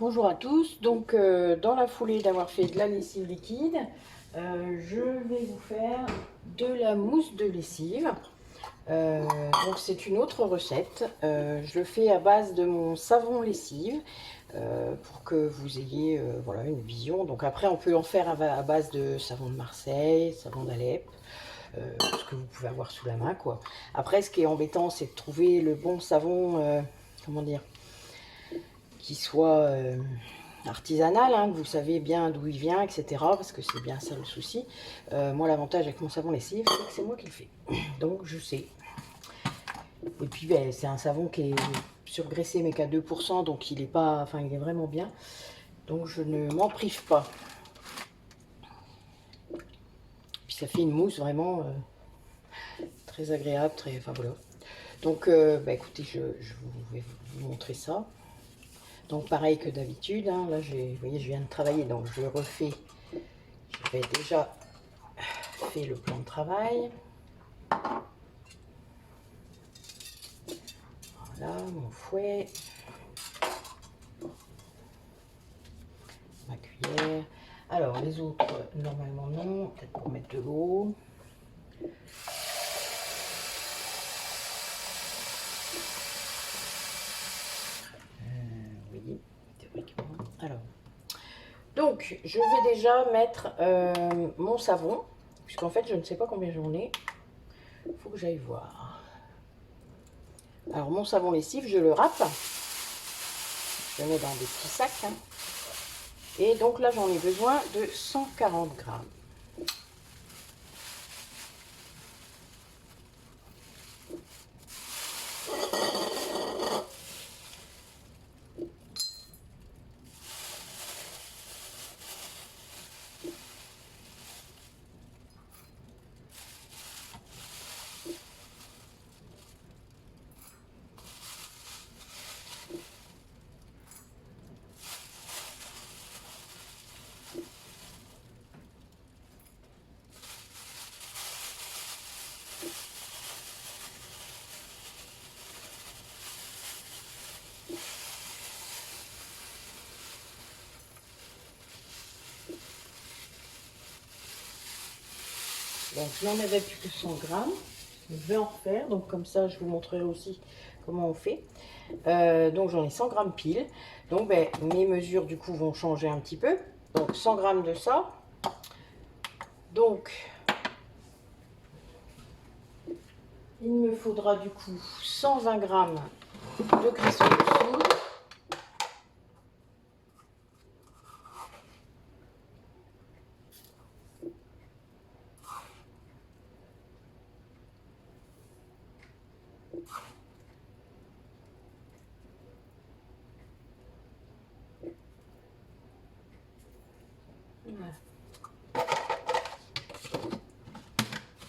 Bonjour à tous, donc dans la foulée d'avoir fait de la lessive liquide, je vais vous faire de la mousse de lessive. Donc c'est une autre recette, je le fais à base de mon savon lessive pour que vous ayez voilà, une vision. Donc après on peut en faire à base de savon de Marseille, savon d'Alep, ce que vous pouvez avoir sous la main quoi. Après ce qui est embêtant c'est de trouver le bon savon, comment dire, qui soit artisanal, hein, que vous savez bien d'où il vient, etc. Parce que c'est bien ça le souci. Moi, l'avantage avec mon savon lessive, c'est que c'est moi qui le fais. Donc, je sais. Et puis, ben, c'est un savon qui est surgraissé, mais qu'à 2%, donc il est pas, enfin, il est vraiment bien. Donc, je ne m'en prive pas. Puis, ça fait une mousse vraiment très agréable, très, enfin voilà. Donc, ben, écoutez, je vais vous montrer ça. Donc pareil que d'habitude, hein, là vous voyez je viens de travailler donc je refais, j'avais déjà fait le plan de travail. Voilà mon fouet, ma cuillère. Alors les autres normalement non, peut-être pour mettre de l'eau. Oui, théoriquement. Alors, donc je vais déjà mettre mon savon, puisqu'en fait je ne sais pas combien j'en ai. Il faut que j'aille voir. Alors mon savon lessive, je le râpe. Je le mets dans des petits sacs. Hein. Et donc là, j'en ai besoin de 140 grammes. Donc je n'en avais plus que 100 grammes. Je vais en refaire, donc comme ça je vous montrerai aussi comment on fait. Donc j'en ai 100 grammes pile. Donc ben, mes mesures du coup vont changer un petit peu. Donc 100 grammes de ça. Donc il me faudra du coup 120 grammes de cristaux de soude.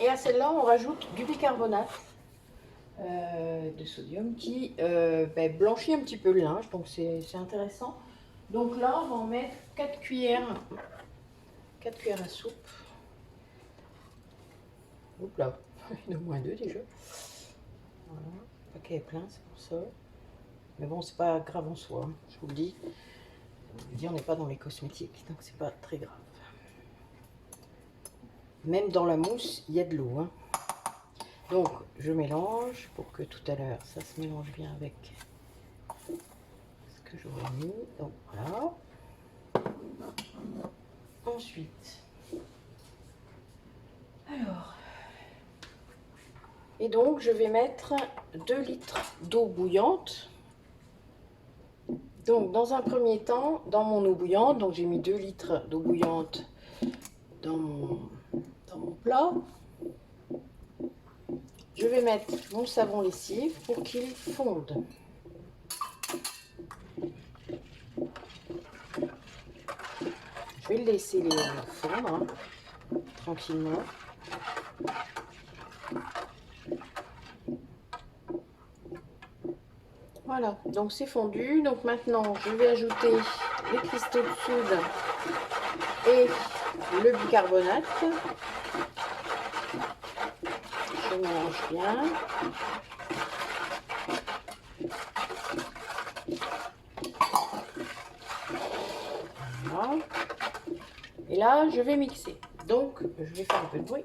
Et à celle-là, on rajoute du bicarbonate de sodium qui ben, blanchit un petit peu le linge, donc c'est intéressant. Donc là, on va en mettre 4 cuillères à soupe. Oups là, il y en a au moins 2 déjà. Voilà, le paquet est plein, c'est pour ça. Mais bon, c'est pas grave en soi, hein, je vous le dis. On n'est pas dans les cosmétiques, donc c'est pas très grave. Même dans la mousse, il y a de l'eau. Hein. Donc, je mélange pour que tout à l'heure, ça se mélange bien avec ce que j'aurais mis. Donc, voilà. Ensuite, alors, et donc, je vais mettre 2 litres d'eau bouillante. Donc, dans un premier temps, dans mon eau bouillante, donc j'ai mis 2 litres d'eau bouillante dans mon plat. Je vais mettre mon savon lessive pour qu'il fonde. Je vais le laisser fondre hein, tranquillement. Voilà, donc c'est fondu. Donc maintenant, je vais ajouter les cristaux de soude et le bicarbonate. Je mélange bien. là, je vais mixer. Donc, je vais faire un peu de bruit.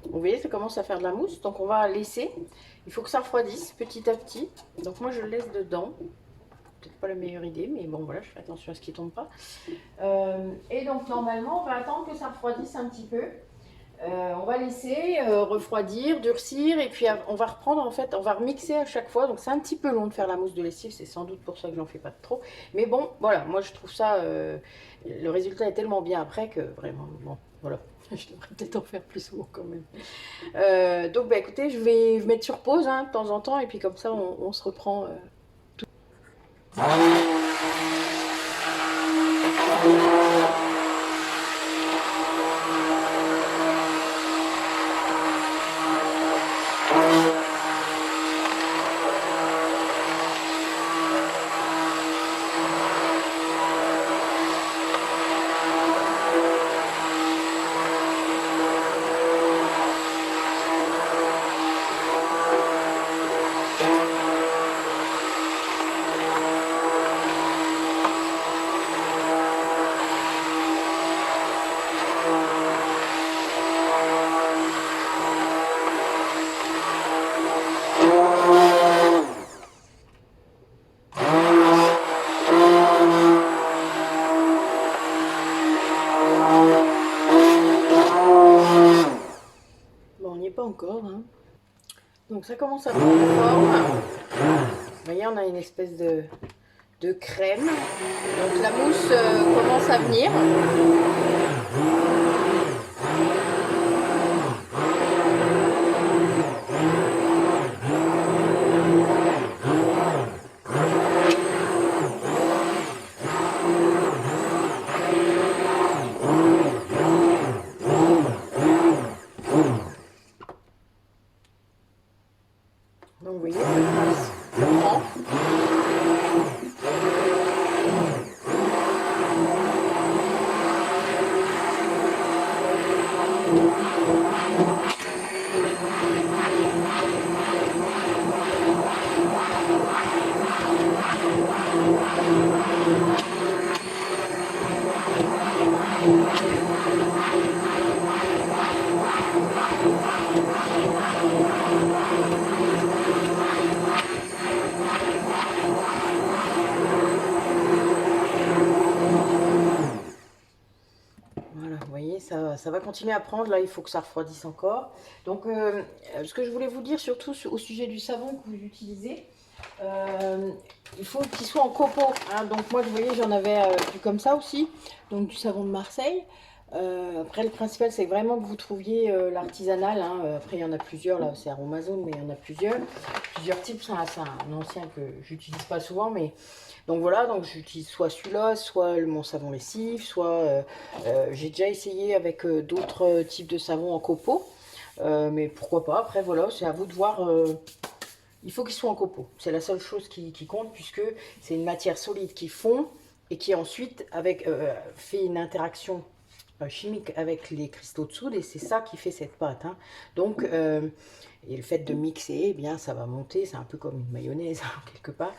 Vous voyez, ça commence à faire de la mousse, donc on va laisser. Il faut que ça refroidisse petit à petit. Donc moi, je le laisse dedans. Peut-être pas la meilleure idée, mais bon, voilà, je fais attention à ce qui ne tombe pas. Et donc, normalement, on va attendre que ça refroidisse un petit peu. On va laisser refroidir, durcir, et puis on va reprendre, en fait, on va remixer à chaque fois. Donc, c'est un petit peu long de faire la mousse de lessive, c'est sans doute pour ça que j'en fais pas trop. Mais bon, voilà, moi, je trouve ça, le résultat est tellement bien après que vraiment, bon, voilà. Je devrais peut-être en faire plus souvent quand même. Donc, bah, écoutez, je vais mettre sur pause de temps en temps, et puis comme ça, on se reprend tout. Pas encore. Donc ça commence à prendre forme. Vous voyez, on a une espèce de crème. Donc la mousse commence à venir. Donc vous voyez, ça prend. Voilà, vous voyez, ça va continuer à prendre. Là, il faut que ça refroidisse encore. Donc, ce que je voulais vous dire, surtout au sujet du savon que vous utilisez, il faut qu'il soit en copeaux. Donc, moi, vous voyez, j'en avais du comme ça aussi. Donc, du savon de Marseille. Après, le principal, c'est vraiment que vous trouviez l'artisanal. Après, il y en a plusieurs. Là, c'est Aromazone, mais il y en a plusieurs. Plusieurs types. C'est un ancien que j'utilise pas souvent, mais... Donc voilà, donc j'utilise soit celui-là, soit mon savon lessive, soit j'ai déjà essayé avec d'autres types de savons en copeaux. Mais pourquoi pas, après voilà, c'est à vous de voir. Il faut qu'ils soient en copeaux. C'est la seule chose qui compte, puisque c'est une matière solide qui fond et qui ensuite fait une interaction chimique avec les cristaux de soude, et c'est ça qui fait cette pâte. Donc, et le fait de mixer, eh bien, ça va monter, c'est un peu comme une mayonnaise, quelque part.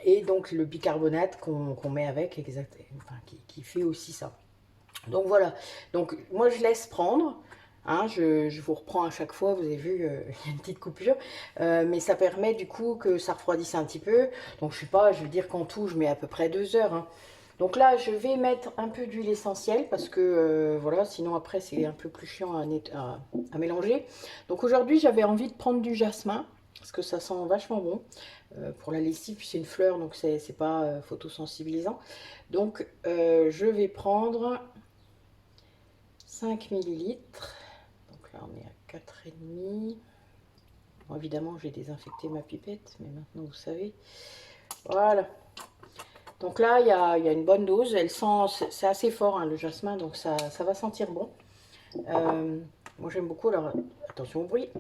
Et donc, le bicarbonate qu'on met avec, qui fait aussi ça. Donc, voilà. Donc, moi, je laisse prendre. Je vous reprends à chaque fois, vous avez vu, il y a une petite coupure, mais ça permet du coup que ça refroidisse un petit peu. Donc je sais pas, je veux dire qu'en tout, je mets à peu près 2 heures. Donc là, je vais mettre un peu d'huile essentielle parce que voilà, sinon après c'est un peu plus chiant à mélanger. Donc aujourd'hui, j'avais envie de prendre du jasmin parce que ça sent vachement bon. Pour la lessive, puis c'est une fleur, donc c'est pas photosensibilisant. Donc je vais prendre 5 millilitres. Donc là, on est à 4,5. Bon, évidemment, j'ai désinfecté ma pipette, mais maintenant vous savez. Voilà. Donc là, il y a une bonne dose. Elle sent, c'est assez fort hein, le jasmin, donc ça va sentir bon. Moi j'aime beaucoup, alors attention au bruit.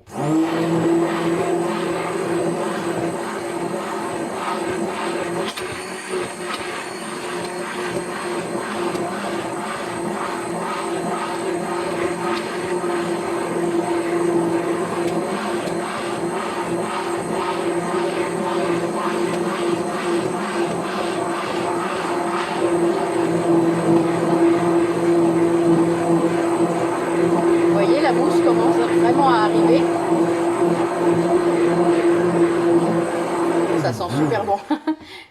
Vous voyez, la mousse commence vraiment à arriver. Ça sent super bon.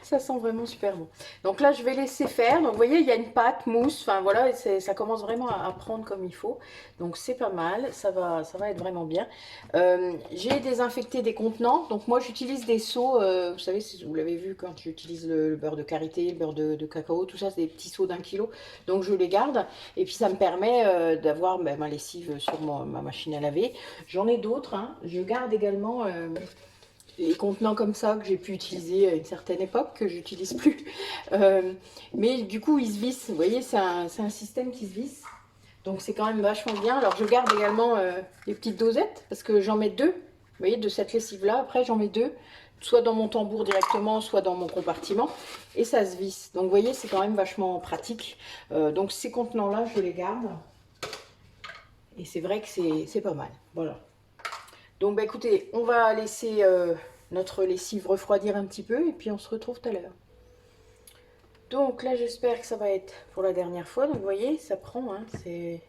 Ça sent vraiment super bon. Donc là, je vais laisser faire. Donc vous voyez, il y a une pâte mousse. Enfin voilà, ça commence vraiment à prendre comme il faut. Donc c'est pas mal. Ça va être vraiment bien. J'ai désinfecté des contenants. Donc moi, j'utilise des seaux. Vous savez, vous l'avez vu quand j'utilise le beurre de karité, le beurre de cacao, tout ça, c'est des petits seaux d'1 kilo. Donc je les garde. Et puis ça me permet d'avoir ma lessive sur ma machine à laver. J'en ai d'autres. Hein. Je garde également... les contenants comme ça que j'ai pu utiliser à une certaine époque, que j'utilise plus. Mais du coup, ils se vissent. Vous voyez, c'est un système qui se visse. Donc c'est quand même vachement bien. Alors je garde également les petites dosettes, parce que j'en mets 2. Vous voyez, de cette lessive-là. Après, j'en mets 2. Soit dans mon tambour directement, soit dans mon compartiment. Et ça se visse. Donc vous voyez, c'est quand même vachement pratique. Donc ces contenants-là, je les garde. Et c'est vrai que c'est pas mal. Voilà. Donc bah écoutez, on va laisser notre lessive refroidir un petit peu et puis on se retrouve tout à l'heure. Donc là j'espère que ça va être pour la dernière fois. Donc vous voyez, ça prend, hein, c'est...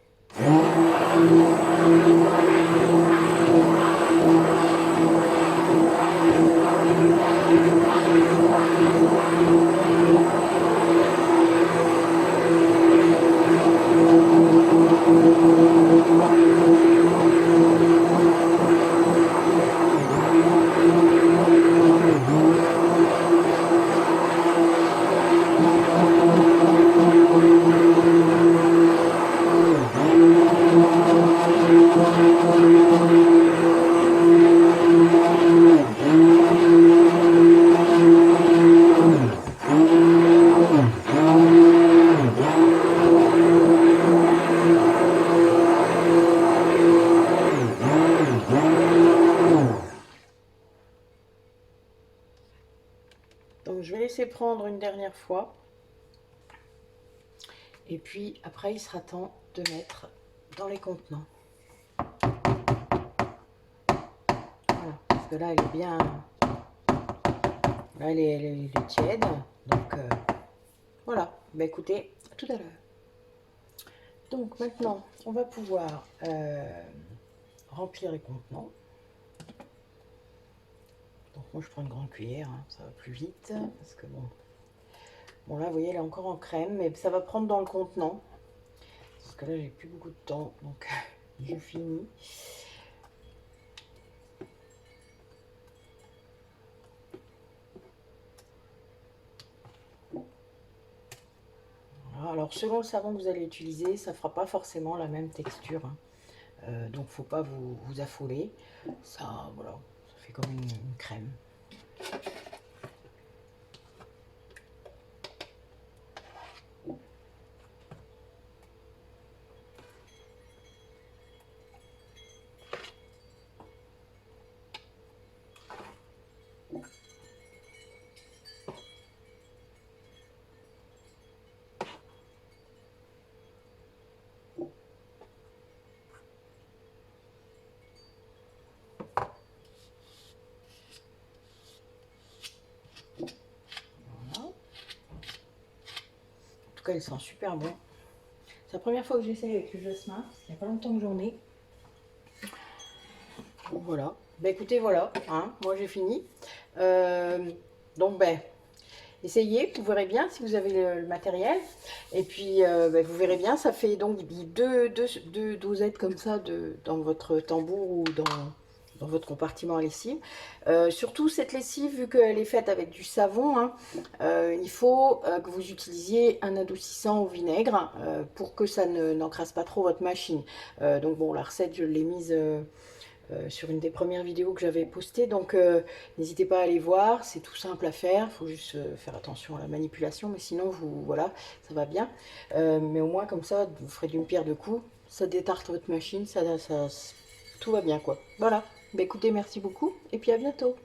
Donc je vais laisser prendre une dernière fois. Et puis après il sera temps de mettre dans les contenants. Voilà, parce que là elle est bien... Là elle est tiède. Donc voilà, bah écoutez, à tout à l'heure. Donc maintenant on va pouvoir remplir les contenants. Donc moi je prends une grande cuillère, hein, ça va plus vite, parce que bon... Bon là vous voyez elle est encore en crème, mais ça va prendre dans le contenant. Parce que là j'ai plus beaucoup de temps, donc je finis. Voilà. Alors selon le savon que vous allez utiliser, ça ne fera pas forcément la même texture. Hein. Donc faut pas vous affoler. Ça, voilà, ça fait comme une crème. Elle sent super bon. C'est la première fois que j'essaye avec le jasmin, parce qu'il n'y a pas longtemps que j'en ai. Donc, voilà. Ben écoutez, voilà, hein, moi j'ai fini. Donc ben, essayez, vous verrez bien si vous avez le matériel. Et puis ben, vous verrez bien, ça fait donc deux dosettes comme ça dans votre tambour ou dans votre compartiment à lessive. Surtout cette lessive, vu qu'elle est faite avec du savon, hein, il faut que vous utilisiez un adoucissant au vinaigre pour que ça n'encrasse pas trop votre machine. Donc bon, la recette, je l'ai mise sur une des premières vidéos que j'avais postées, donc n'hésitez pas à aller voir, c'est tout simple à faire, il faut juste faire attention à la manipulation, mais sinon, voilà, ça va bien. Mais au moins, comme ça, vous ferez d'une pierre deux coups, ça détarte votre machine, tout va bien, quoi. Voilà, bah, écoutez, merci beaucoup, et puis à bientôt.